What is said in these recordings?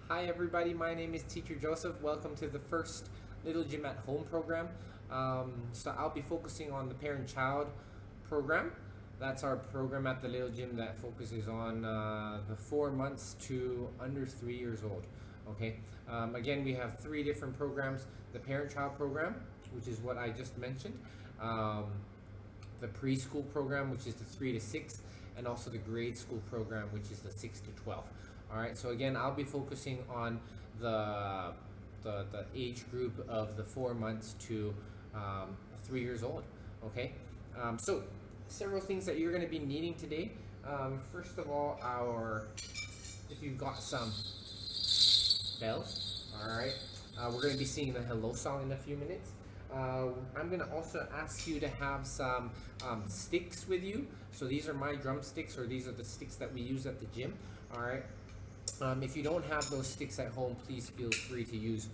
Hi everybody, my name is Teacher Joseph. Welcome to the first Little Gym at Home program. So I'll be focusing on the parent-child program. That's our program at the Little Gym that focuses on the 4 months to under 3 years old. Okay. Again, we have 3 different programs: the parent-child program, which is what I just mentioned, the preschool program, which is the 3 to 6, and also the grade school program, which is the 6 to 12. All right, so again, I'll be focusing on the age group of the 4 months to 3 years old. Okay, so several things that you're going to be needing today. First of all, if you've got some bells, all right, we're going to be singing the hello song in a few minutes. I'm going to also ask you to have some sticks with you. So these are my drumsticks, or these are the sticks that we use at the gym. All right. If you don't have those sticks at home, please feel free to use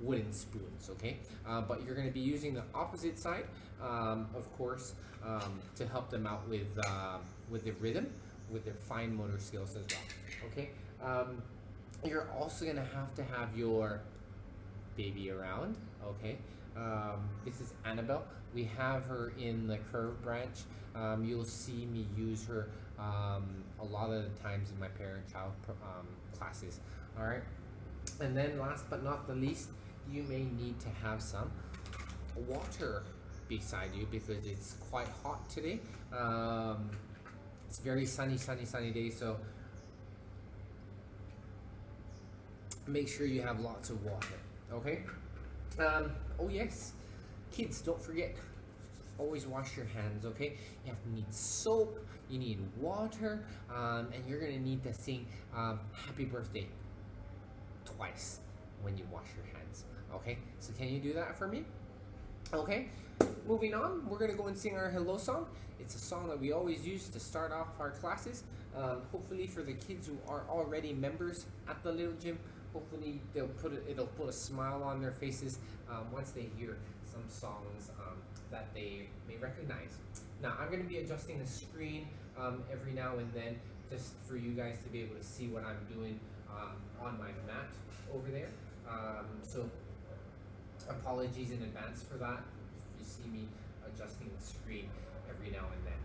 wooden spoons, okay? But you're going to be using the opposite side, of course, to help them out with the rhythm, with their fine motor skills as well, okay? You're also going to have your baby around, okay? This is Annabelle. We have her in the curve branch. You'll see me use her a lot of the times in my parent-child classes. All right, and then last but not the least, you may need to have some water beside you because it's quite hot today. It's very sunny day, so make sure you have lots of water. Okay. Oh yes, kids, don't forget, always wash your hands, okay? You need soap, you need water, and you're gonna need to sing happy birthday twice when you wash your hands, okay? So can you do that for me? Okay, moving on, we're gonna go and sing our hello song. It's a song that we always use to start off our classes. Hopefully for the kids who are already members at the Little Gym, hopefully it'll put a smile on their faces once they hear some songs that they may recognize. Now I'm going to be adjusting the screen every now and then, just for you guys to be able to see what I'm doing on my mat over there. So apologies in advance for that if you see me adjusting the screen every now and then.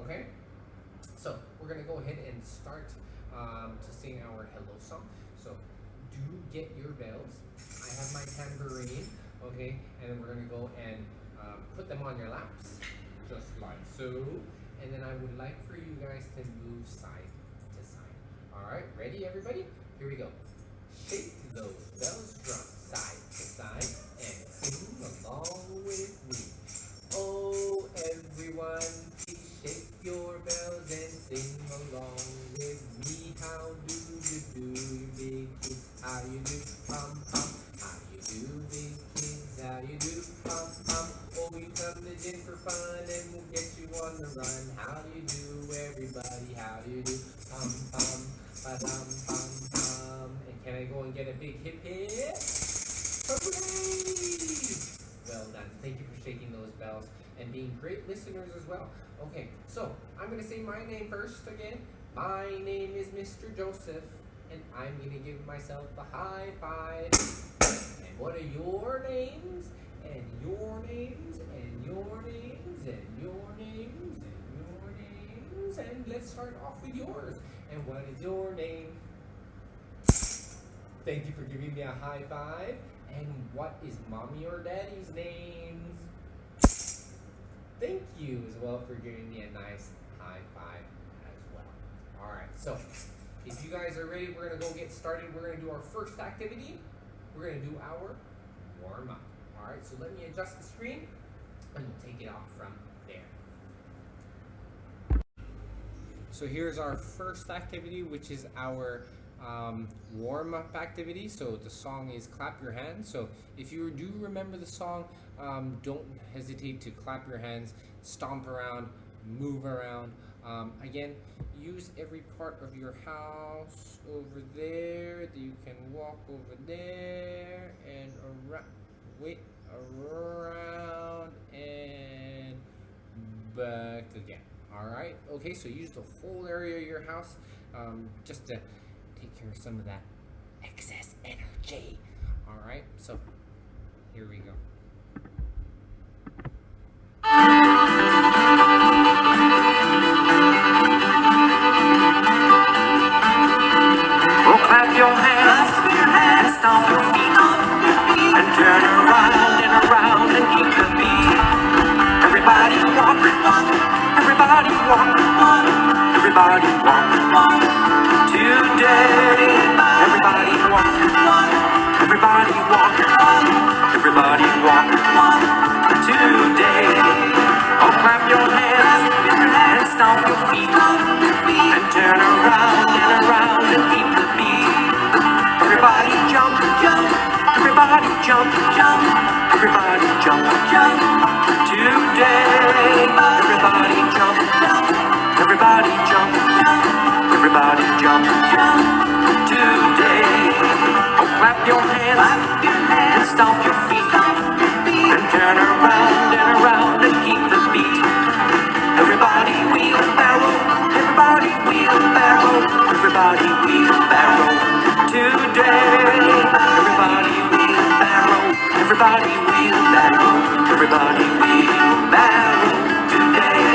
Okay, so we're going to go ahead and start to sing our hello song. So do get your bells. I have my tambourine, okay, and then we're going to go and put them on your laps, just like so. And then I would like for you guys to move side to side. All right, ready, everybody? Here we go. Shake those bells, drum side to side, and sing along with me. Oh, everyone, please shake your bells and sing along with me. How do you do, you big kids? How you do, pom pom? How you do, big kids? How you do, pom pom? Oh, you come to gym for fun and we'll get you on the run. How do you do, everybody? How do you do, pom pom? Ba-dum, pom pom. And can I go and get a big hip hip? Hooray! Well done. Thank you for shaking those bells and being great listeners as well. Okay, so I'm going to say my name first again. My name is Mr. Joseph, and I'm going to give myself a high five. And what are your names? And your names? And your names? And your names? And your names? And let's start off with yours. And what is your name? Thank you for giving me a high five. And what is mommy or daddy's names? Thank you as well for giving me a nice high five as well. All right, so if you guys are ready, we're going to go get started. We're going to do our first activity. We're going to do our warm up. All right, so let me adjust the screen and we'll take it off from there. So here's our first activity, which is our warm-up activity. So the song is Clap Your Hands. So if you do remember the song, don't hesitate to clap your hands, stomp around, move around. Again, use every part of your house over there. You can walk over there and around and back again. All right. Okay. So use the whole area of your house just to take care of some of that excess energy. All right, so here we go. Oh, clap your hands and stomp your feet and turn around and keep the beat. Everybody walk, everybody walk, everybody walk today. Everybody walk, everybody walk, everybody walk today. Oh, clap your hands and stomp your feet and turn around and keep the beat. Everybody jump, jump, everybody jump, jump, everybody jump, jump today. Everybody jump, jump, everybody jump, jump, everybody jump, jump today. Oh, clap your hands and stomp your feet and turn around and keep the beat. Everybody wheelbarrow, everybody wheelbarrow, everybody wheelbarrow today. Everybody wheelbarrow, everybody wheelbarrow, everybody wheelbarrow today.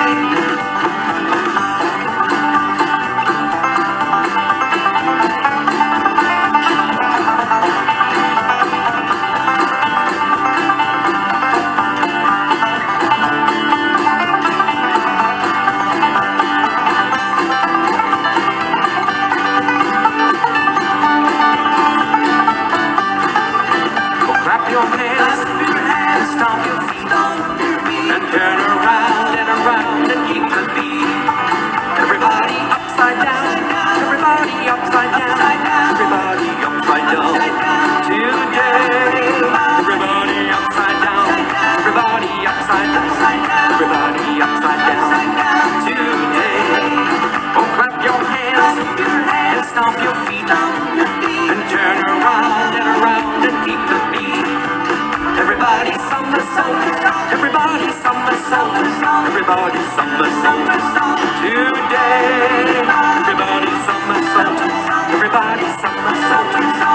Clap your hands and stomp your feet and turn around and keep the beat. Everybody upside down, everybody upside down, everybody upside down today. Everybody upside down, everybody upside down, everybody upside down today. Oh, clap your hands and stomp your feet and turn around and keep the beat. Everybody somersault, everybody somersault, everybody somersault today. Everybody somersault, everybody somersault,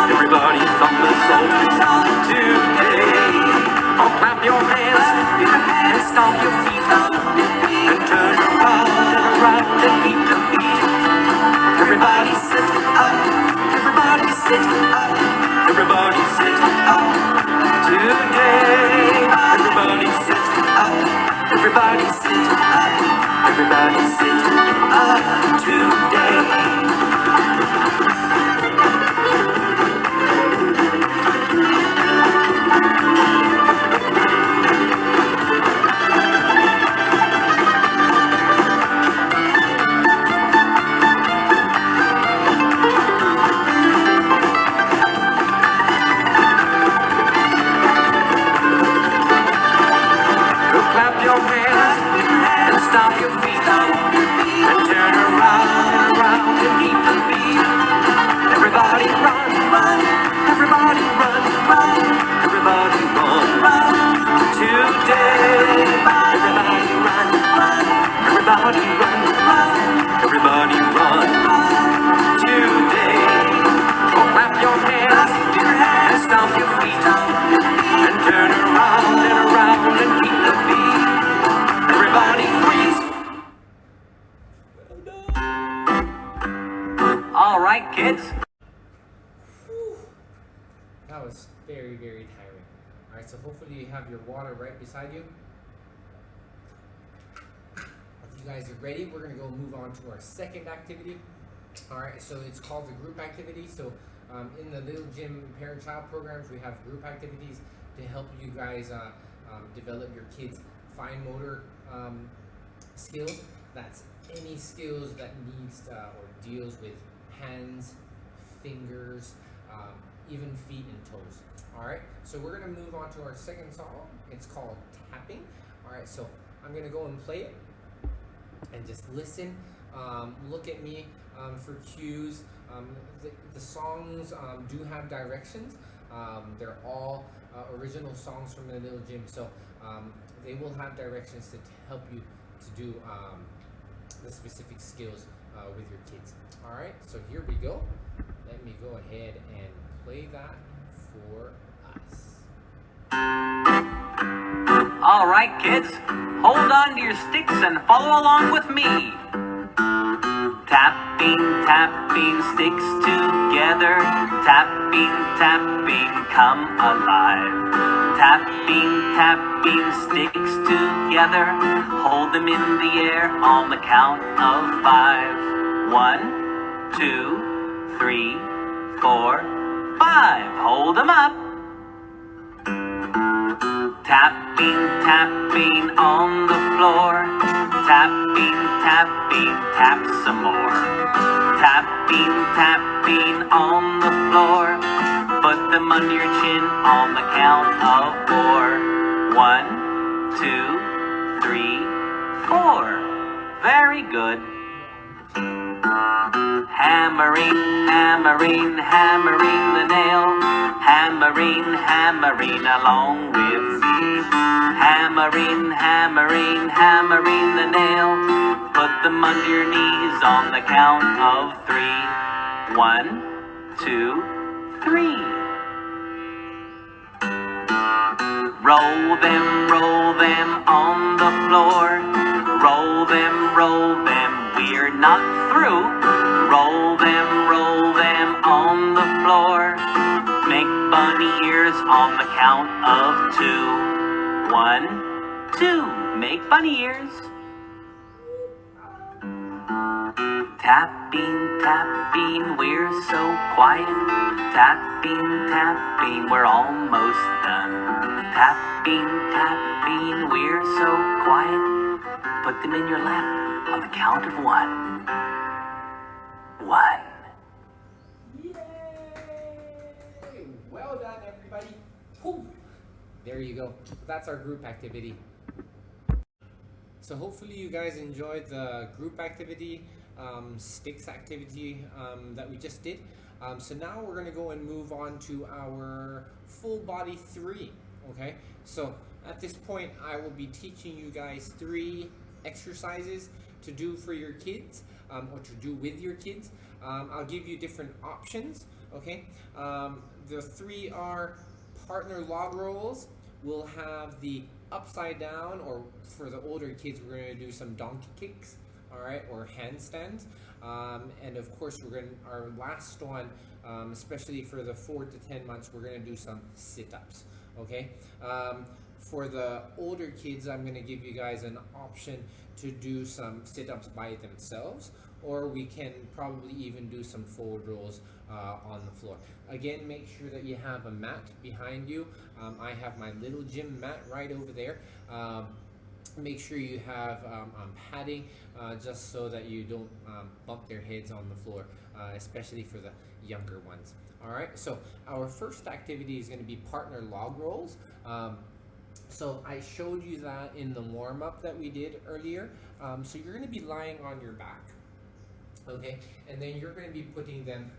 everybody somersault today. Oh, clap your hands and stomp your feet and turn around and keep the beat. Everybody sit up, everybody sit up, everybody sit up today. Everybody sit up, everybody sit up, everybody sit up today. Clap your hands and stomp your feet and turn around and keep the beat. Everybody run, run, everybody run, run, everybody run today. Everybody run, run, everybody run, run, everybody run today. Oh, clap your hands and stomp your feet and turn around and keep the beat. Everybody freeze. All right, kids. Whew. That was very, very tiring. All right, so hopefully you have your water right beside you. If you guys are ready, we're gonna go move on to our second activity. All right, so it's called the group activity. So in the Little Gym parent-child programs, we have group activities to help you guys develop your kids' fine motor skills. That's any skills that needs or deals with hands, fingers, even feet and toes. All right, so we're gonna move on to our second song. It's called Tapping. All right, so I'm gonna go and play it and just listen. Look at me for cues. The songs do have directions. They're all original songs from the Little Gym, so they will have directions to help you to do the specific skills with your kids. All right, so here we go. Let me go ahead and play that for us. All right, kids, hold on to your sticks and follow along with me. Tapping, tapping sticks together. Tapping, tapping, come alive. Tapping, tapping sticks together. Hold them in the air on the count of 5. 1, 2, 3, 4, 5. Hold them up. Tapping, tapping on the floor. Tapping, tapping, tap some more. Tapping, tapping on the floor. Put them under your chin on the count of 4. 1, 2, 3, 4. Very good. Hammering, hammering, hammering the nail. Hammering, hammering along with me. Hammering, hammering, hammering the nail. Put them under your knees on the count of 3. 1, 2, 3. Roll them on the floor. Roll them, we're not through. Roll them on the floor. Make bunny ears on the count of 2. 1, 2, make bunny ears. Tapping, tapping, we're so quiet. Tapping, tapping, we're almost done. Tapping, tapping, we're so quiet. Put them in your lap on the count of 1. 1. Yay! Well done, everybody. Whew. There you go. That's our group activity. So hopefully you guys enjoyed the group activity, sticks activity that we just did. So now we're going to go and move on to our full body 3. Okay, so at this point I will be teaching you guys 3 exercises to do for your kids, or to do with your kids. I'll give you different options. Okay, the 3 are partner log rolls. We'll have the upside down, or for the older kids we're going to do some donkey kicks, all right, or handstands, and of course we're going to, our last one, especially for the 4 to 10 months, we're going to do some sit-ups. Okay, for the older kids I'm going to give you guys an option to do some sit-ups by themselves, or we can probably even do some forward rolls on the floor. Again, make sure that you have a mat behind you. I have my little gym mat right over there. Make sure you have padding, just so that you don't bump their heads on the floor, especially for the younger ones. All right, so our first activity is going to be partner log rolls. So I showed you that in the warm-up that we did earlier. So you're going to be lying on your back, okay, and then you're going to be putting them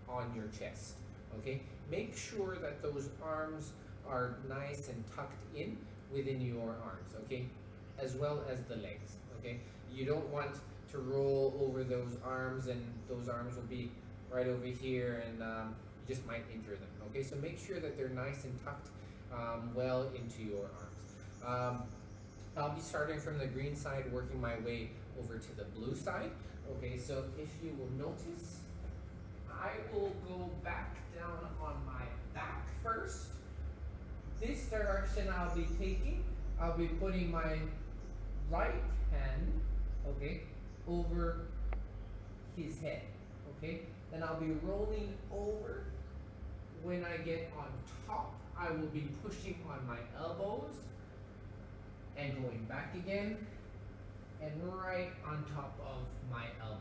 on your chest. Okay, make sure that those arms are nice and tucked in within your arms, okay, as well as the legs. Okay, you don't want to roll over those arms, and those arms will be right over here, and you just might injure them. Okay, so make sure that they're nice and tucked well into your arms. I'll be starting from the green side, working my way over to the blue side. Okay, so if you will notice, I will go back down on my back first. This direction I'll be taking, I'll be putting my right hand, okay, over his head, okay? Then I'll be rolling over. When I get on top, I will be pushing on my elbows and going back again, and right on top of my elbows.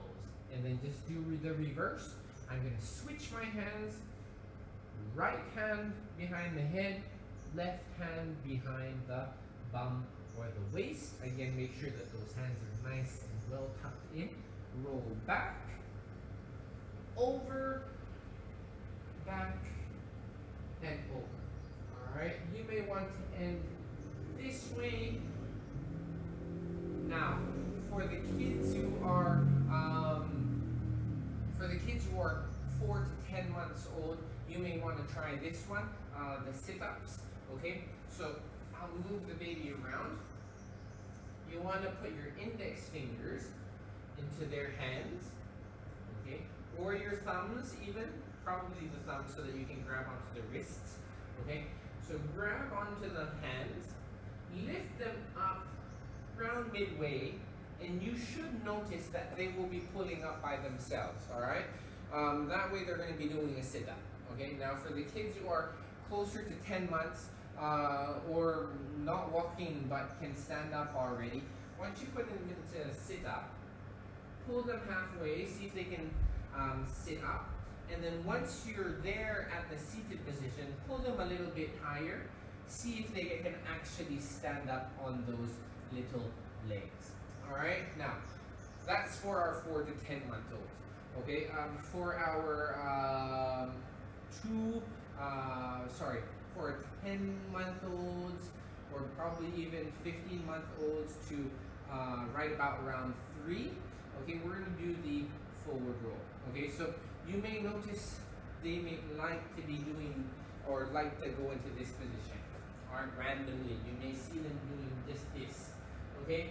And then just do the reverse. I'm going to switch my hands, right hand behind the head, left hand behind the bum or the waist. Again, make sure that those hands are nice and well tucked in. Roll back, over, back, and over. All right, you may want to end this way. Now, for the kids who are 4 to 10 months old, you may want to try this one, the sit-ups. Okay, so I'll move the baby around. You want to put your index fingers into their hands, okay, or your thumbs even, probably the thumbs so that you can grab onto the wrists, okay. So grab onto the hands, lift them up around midway, and you should notice that they will be pulling up by themselves, all right? That way they're going to be doing a sit-up, okay? Now for the kids who are closer to 10 months or not walking but can stand up already, once you put them into a sit-up, pull them halfway, see if they can sit up, and then once you're there at the seated position, pull them a little bit higher, see if they can actually stand up on those little legs. All right, now that's for our 4 to 10 month olds. Okay, for our for 10 month olds or probably even 15 month olds to right about around 3. Okay, we're going to do the forward roll. Okay, so you may notice they may like to be doing or like to go into this position. All right, randomly, you may see them doing just this. Okay.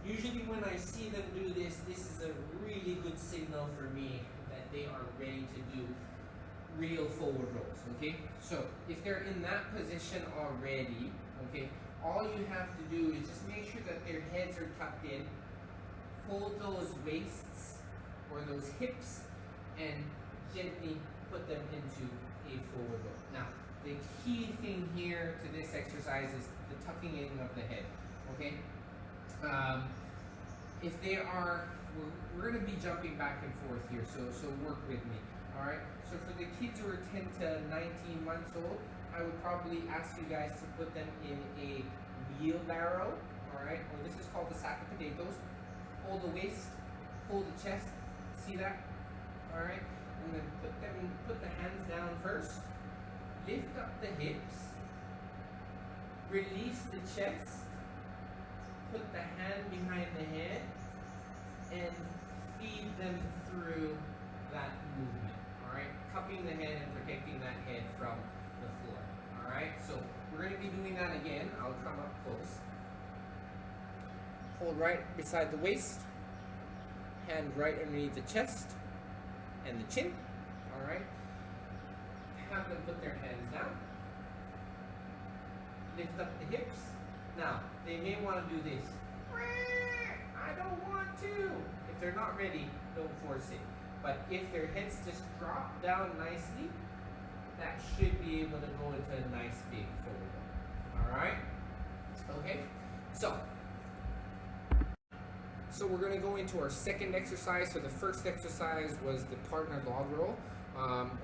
Usually when I see them do this, this is a really good signal for me that they are ready to do real forward rolls, okay? So if they're in that position already, okay, all you have to do is just make sure that their heads are tucked in, hold those waists or those hips, and gently put them into a forward roll. Now, the key thing here to this exercise is the tucking in of the head, okay? If they are, we're going to be jumping back and forth here, so work with me, all right? So for the kids who are 10 to 19 months old, I would probably ask you guys to put them in a wheelbarrow, all right? Or this is called the sack of potatoes. Hold the waist, hold the chest, see that? All right? And then put the hands down first, lift up the hips, release the chest, put the hand behind the head, and feed them through that movement, all right? Cupping the head and protecting that head from the floor, all right? So we're going to be doing that again. I'll come up close. Hold right beside the waist, hand right underneath the chest and the chin, all right? Have them put their hands down. Lift up the hips. Now, they may want to do this. I don't want to. If they're not ready, don't force it. But if their heads just drop down nicely, that should be able to go into a nice big forward roll. All right? Okay? So we're going to go into our second exercise. So the first exercise was the partner log roll,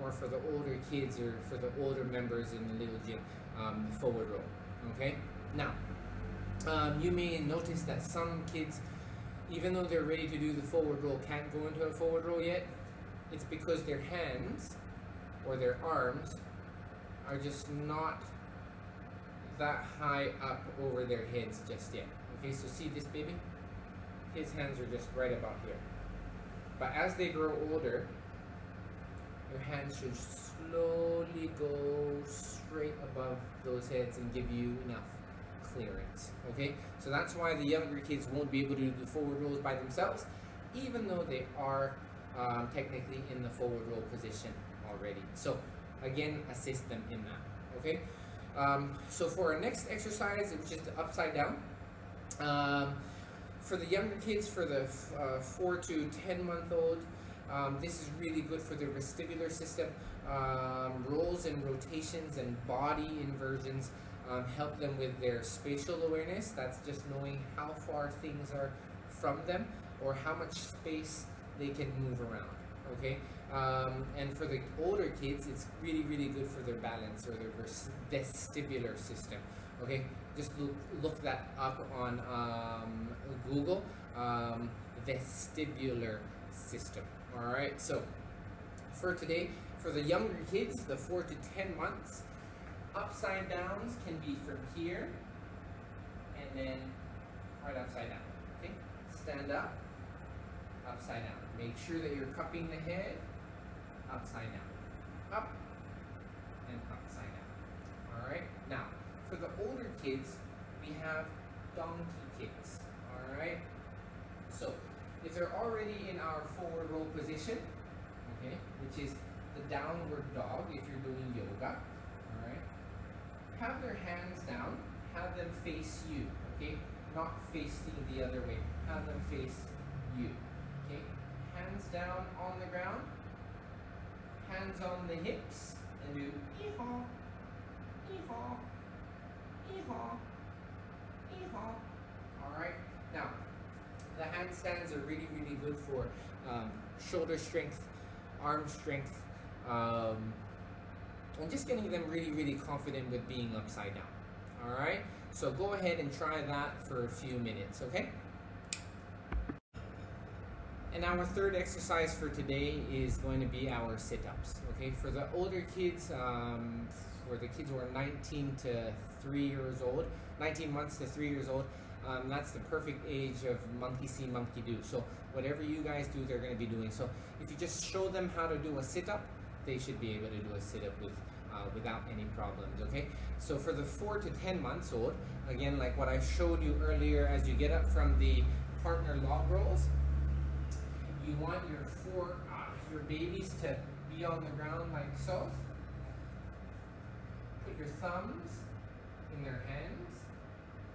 or for the older kids or for the older members in the little gym, the forward roll. Okay? Now, you may notice that some kids, even though they're ready to do the forward roll, can't go into a forward roll yet. It's because their hands or their arms are just not that high up over their heads just yet. Okay, so see this baby? His hands are just right about here. But as they grow older, your hands should slowly go straight above those heads and give you enough clearance. Okay, so that's why the younger kids won't be able to do the forward rolls by themselves, even though they are technically in the forward roll position already. So again, assist them in that. Okay, so for our next exercise, which is the upside down. For the younger kids, for the 4 to 10 month old, this is really good for their vestibular system. Rolls and rotations and body inversions help them with their spatial awareness. That's just knowing how far things are from them or how much space they can move around. Okay, and for the older kids, it's really, really good for their balance or their vestibular system. Okay, just look that up on Google, vestibular system. All right, so for today, for the younger kids, the 4 to 10 months, upside downs can be from here and then right upside down. Okay, stand up, upside down. Make sure that you're cupping the head, upside down, up, kids, we have donkey kicks. Alright? So, if they're already in our forward roll position, okay, which is the downward dog if you're doing yoga, alright, have their hands down, have them face you, okay, not facing the other way, have them face you, okay, hands down on the ground, hands on the hips, and do ee-haw, ee-haw, ee-haw, ee-haw. Alright, now the handstands are really, really good for shoulder strength, arm strength, and just getting them really, really confident with being upside down. Alright, so go ahead and try that for a few minutes, okay? And our third exercise for today is going to be our sit-ups, okay? For the older kids, for the kids who are 19 to 3 years old, 19 months to 3 years old, that's the perfect age of monkey see, monkey do. So whatever you guys do, they're going to be doing. So if you just show them how to do a sit-up, they should be able to do a sit-up without any problems, okay? So for the 4 to 10 months old, again, like what I showed you earlier, as you get up from the partner log rolls, you want your babies to be on the ground like so. Put your thumbs in their hands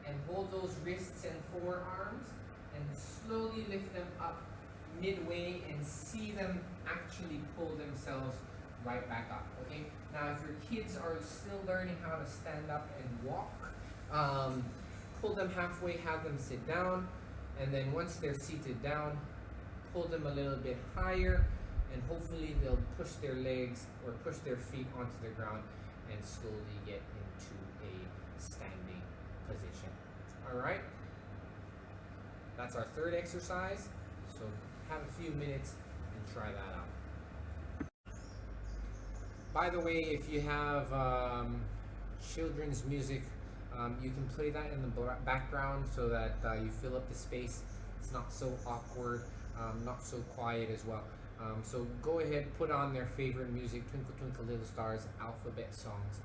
and hold those wrists and forearms and slowly lift them up midway and see them actually pull themselves right back up, okay? Now if your kids are still learning how to stand up and walk, pull them halfway, have them sit down, and then once they're seated down, pull them a little bit higher, and hopefully they'll push their legs or push their feet onto the ground and slowly get into a standing position. Alright? That's our third exercise, so have a few minutes and try that out. By the way, if you have children's music, you can play that in the background so that you fill up the space. It's not so awkward, not so quiet as well. So go ahead, put on their favorite music, Twinkle Twinkle Little Stars, alphabet songs.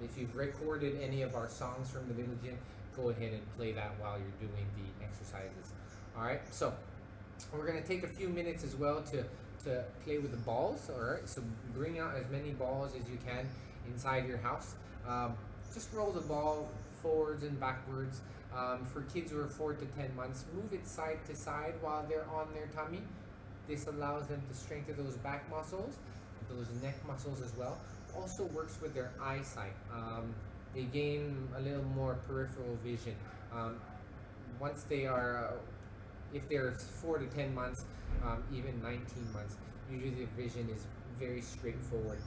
If you've recorded any of our songs from the Little Gym, go ahead and play that while you're doing the exercises. Alright, so we're going to take a few minutes as well to play with the balls. Alright, so bring out as many balls as you can inside your house. Just roll the ball forwards and backwards. For kids who are 4 to 10 months, move it side to side while they're on their tummy. This allows them to strengthen those back muscles, those neck muscles as well. Also works with their eyesight. They gain a little more peripheral vision. Once they are, if they're 4 to 10 months, even 19 months, usually the vision is very straightforward.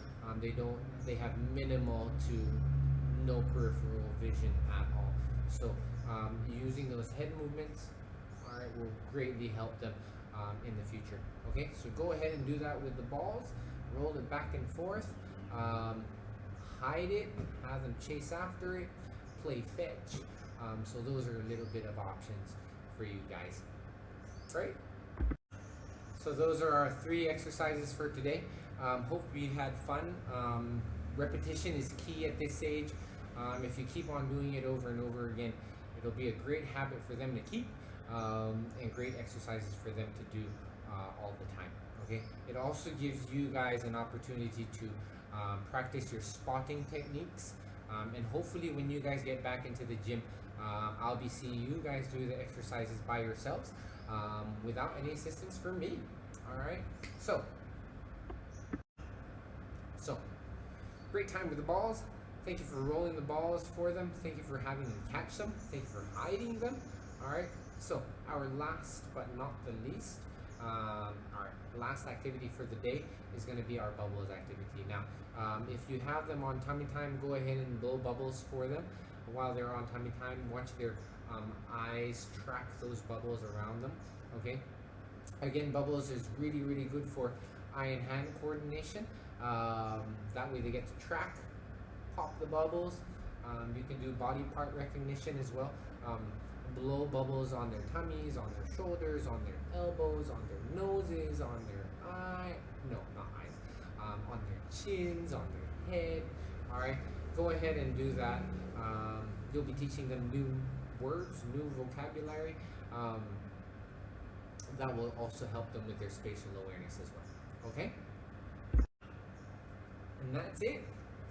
They have minimal to no peripheral vision at all. So using those head movements, alright, will greatly help them in the future. Okay, so go ahead and do that with the balls. Roll it back and forth. Hide it, have them chase after it, play fetch. So those are a little bit of options for you guys. Right? So those are our 3 exercises for today. Hope you had fun. Repetition is key at this age. If you keep on doing it over and over again, it'll be a great habit for them to keep, and great exercises for them to do all the time. Okay. It also gives you guys an opportunity to practice your spotting techniques, and hopefully when you guys get back into the gym, I'll be seeing you guys do the exercises by yourselves without any assistance from me. All right. So great time with the balls. Thank you for rolling the balls for them. Thank you for having them catch them. Thank you for hiding them. All right. So our last but not the least, our last activity for the day is going to be our bubbles activity. Now, if you have them on tummy time, go ahead and blow bubbles for them while they're on tummy time. Watch their eyes track those bubbles around them. Okay. Again, bubbles is really, really good for eye and hand coordination. That way they get to track, pop the bubbles. You can do body part recognition as well. Blow bubbles on their tummies, on their shoulders, on their elbows, on their noses, on their on their chins, on their head. All right, go ahead and do that. you'll be teaching them new words, new vocabulary. That will also help them with their spatial awareness as well. Okay? And that's it.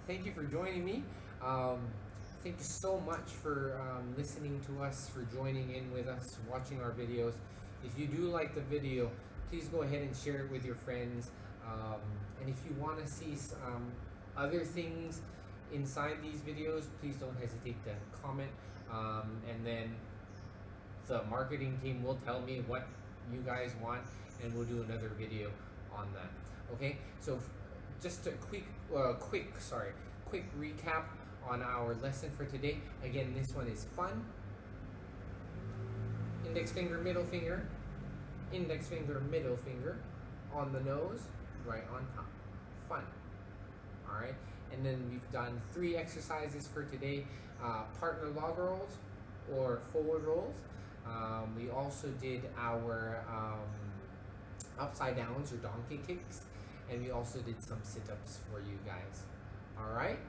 Thank you for joining me. Thank you so much for listening to us, for joining in with us, watching our videos. If you do like the video, please go ahead and share it with your friends. And if you want to see other things inside these videos, please don't hesitate to comment. And then the marketing team will tell me what you guys want, and we'll do another video on that. Okay, so just a quick recap on our lesson for today. Again, this one is fun. Index finger, middle finger, index finger, middle finger, on the nose, right on top. Fun. All right, and then we've done 3 exercises for today: partner log rolls or forward rolls. We also did our upside downs or donkey kicks, and we also did some sit-ups for you guys. All right,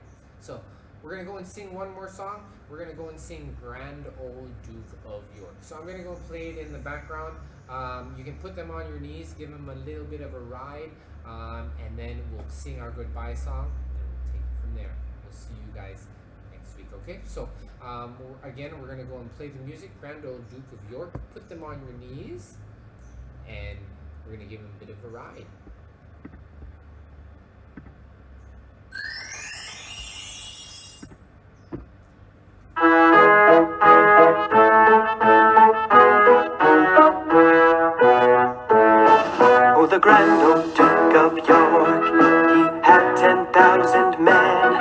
so we're gonna go and sing one more song. We're gonna go and sing Grand Old Duke of York. So I'm gonna go play it in the background. You can put them on your knees, give them a little bit of a ride, and then we'll sing our goodbye song, and we'll take it from there. We'll see you guys next week, okay? So again, we're gonna go and play the music, Grand Old Duke of York. Put them on your knees, and we're gonna give them a bit of a ride. Oh, the grand old Duke of York, he had 10,000 men.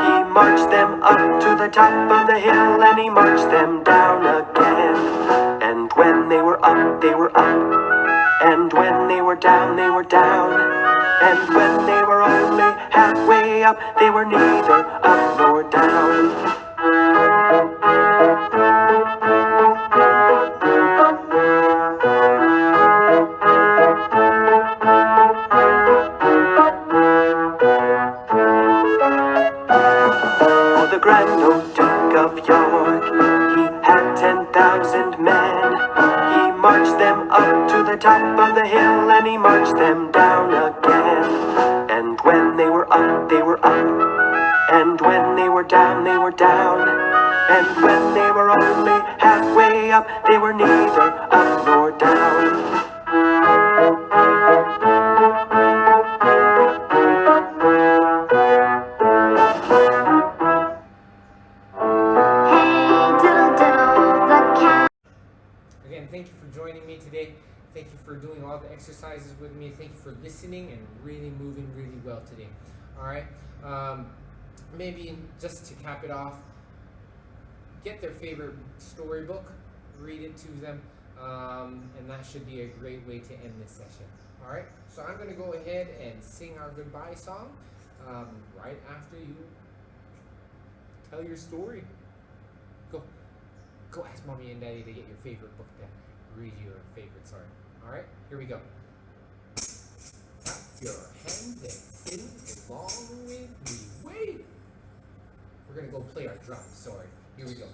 He marched them up to the top of the hill, and he marched them down again. And when they were up, they were up, and when they were down, they were down. And when they were only halfway up, they were neither up nor down. The grand old Duke of York, he had 10,000 men. He marched them up to the top of the hill, and he marched them down again. And when they were up, they were up, and when they were down, they were down. And when they were only halfway up, they were neither up nor down. Thank you for joining me today. Thank you for doing all the exercises with me. Thank you for listening and really moving really well today. All right. Maybe just to cap it off, get their favorite storybook, read it to them, and that should be a great way to end this session. All right. So I'm going to go ahead and sing our goodbye song right after you tell your story. Go ask mommy and daddy to get your favorite book to read your favorite story. Alright, here we go. Clap your hands and sing along with me. Wait! We're gonna go play our drums, sorry. Here we go.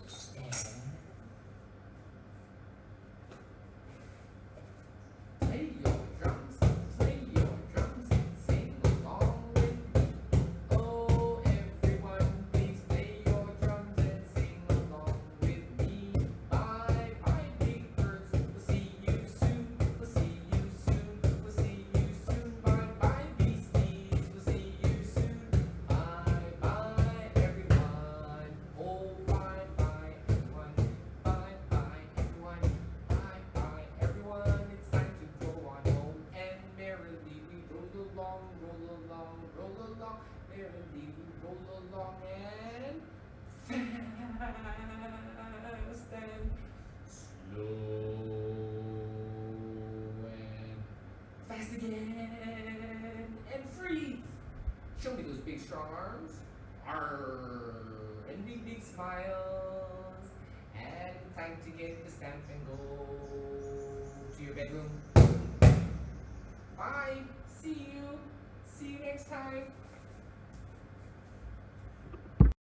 Play your drums and sing along with me. Oh, everyone, please play your drums and sing along with me. Bye bye, big birds. We'll see you soon. We'll see you soon. We'll see you soon. Bye bye, beasties. We'll see you soon. Bye bye, everyone. Oh, bye bye, everyone. Bye bye, everyone. Bye bye, everyone. It's time to go on home and merrily we roll along, roll along, roll along. Merrily we roll along and fast and slow and fast again and freeze. Show me those big strong arms. Arr, and big smiles. And time to get the stamp and go to your bedroom. Bye. See you. See you next time.